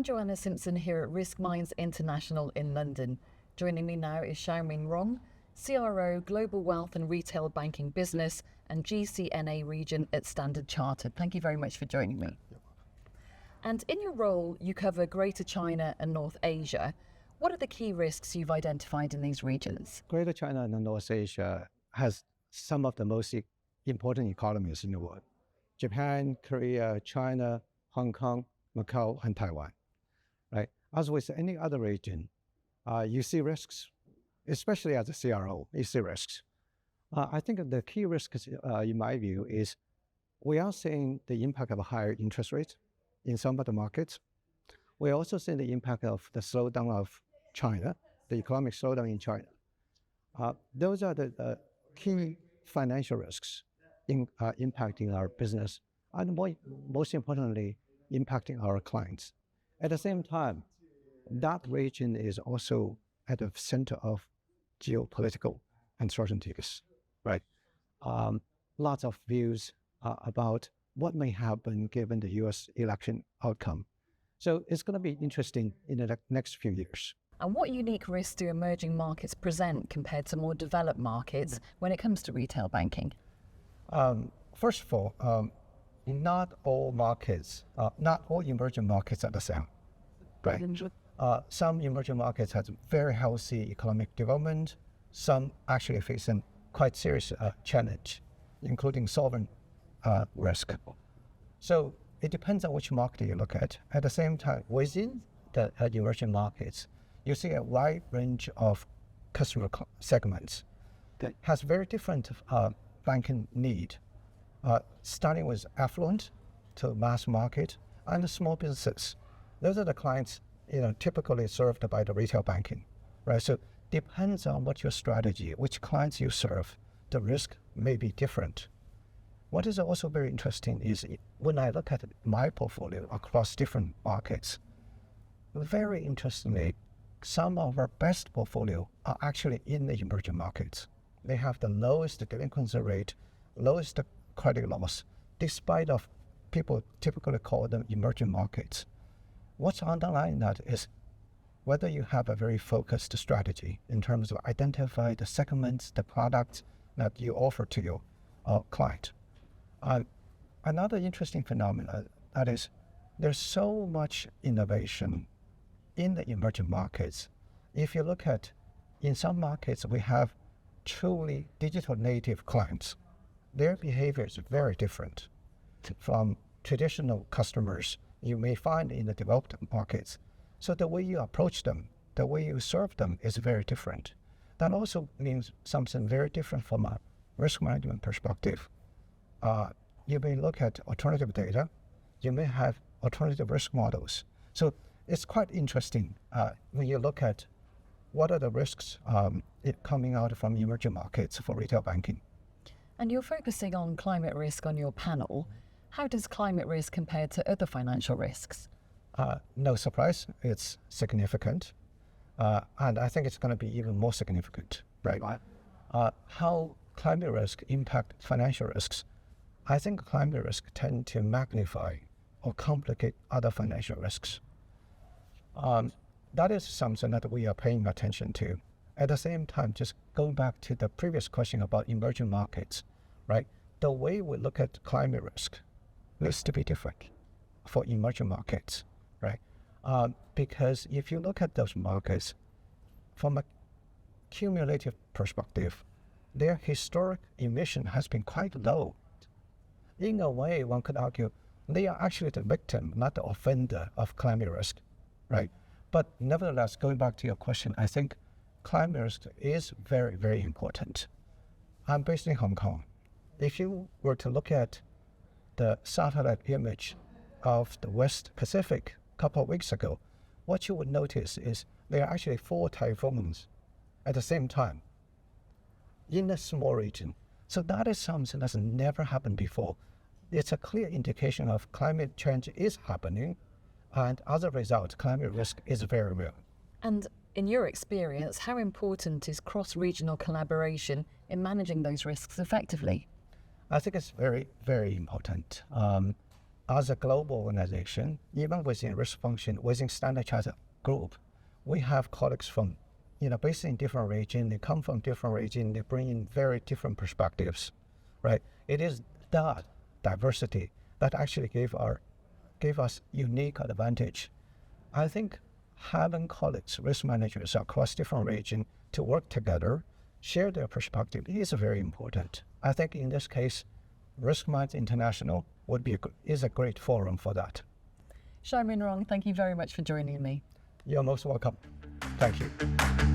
I'm Joanna Simpson here at Risk Minds International in London. Joining me now is Xiaomin Rong, CRO Global Wealth and Retail Banking Business and GCNA region at Standard Chartered. Thank you very much for joining me. And in your role, you cover Greater China and North Asia. What are the key risks you've identified in these regions? Greater China and North Asia has some of the most important economies in the world. Japan, Korea, China, Hong Kong, Macau, and Taiwan, right? As with any other region, you see risks, especially as a CRO, you see risks. I think the key risks, in my view, is we are seeing the impact of a higher interest rate in some of the markets. We're also seeing the impact of the slowdown of China, the economic slowdown in China. Those are the key financial risks impacting our business and most importantly, impacting our clients. At the same time, that region is also at the center of geopolitical uncertainties, right? Lots of views about what may happen given the US election outcome. So it's going to be interesting in the next few years. And what unique risks do emerging markets present compared to more developed markets when it comes to retail banking? First of all, not all emerging markets are the same, right? Some emerging markets have very healthy economic development. Some actually face a quite serious challenge, including sovereign risk. So it depends on which market you look at. At the same time, within the emerging markets, you see a wide range of customer segments that has very different banking need, starting with affluent to mass market and small businesses. Those are the clients typically served by the retail banking, right? So depends on what your strategy, which clients you serve, the risk may be different. What is also very interesting is when I look at my portfolio across different markets, very interestingly, some of our best portfolio are actually in the emerging markets. They have the lowest delinquency rate, lowest credit loss, despite of people typically call them emerging markets. What's underlying that is whether you have a very focused strategy in terms of identify the segments, the products that you offer to your client. Another interesting phenomenon that is there's so much innovation in the emerging markets. If you look at, in some markets, we have truly digital native clients. Their behavior is very different from traditional customers you may find in the developed markets. So the way you approach them, the way you serve them is very different. That also means something very different from a risk management perspective. You may look at alternative data, you may have alternative risk models. So it's quite interesting when you look at what are the risks coming out from emerging markets for retail banking. And you're focusing on climate risk on your panel. How does climate risk compare to other financial risks? No surprise, it's significant. And I think it's going to be even more significant, right? How climate risk impact financial risks? I think climate risk tend to magnify or complicate other financial risks. That is something that we are paying attention to. At the same time, just going back to the previous question about emerging markets, right? The way we look at climate risk needs to be different for emerging markets, right? Because if you look at those markets from a cumulative perspective, their historic emission has been quite low. In a way, one could argue they are actually the victim, not the offender of climate risk, right? But nevertheless, going back to your question, I think climate risk is very, very important. I'm based in Hong Kong. If you were to look at the satellite image of the West Pacific a couple of weeks ago, what you would notice is there are actually 4 typhoons at the same time in a small region. So that is something that's never happened before. It's a clear indication of climate change is happening, and as a result, climate risk is very real. And in your experience, how important is cross-regional collaboration in managing those risks effectively? I think it's very, very important. as a global organization, even within risk function, within Standard Chartered Group, we have colleagues from, based in different regions. They come from different regions. They bring in very different perspectives, right? It is that diversity that actually gave us unique advantage. I think having colleagues, risk managers across different regions to work together, share their perspective is very important. I think in this case, Risk Minds International is a great forum for that. Xiaomin Rong, thank you very much for joining me. You're most welcome. Thank you.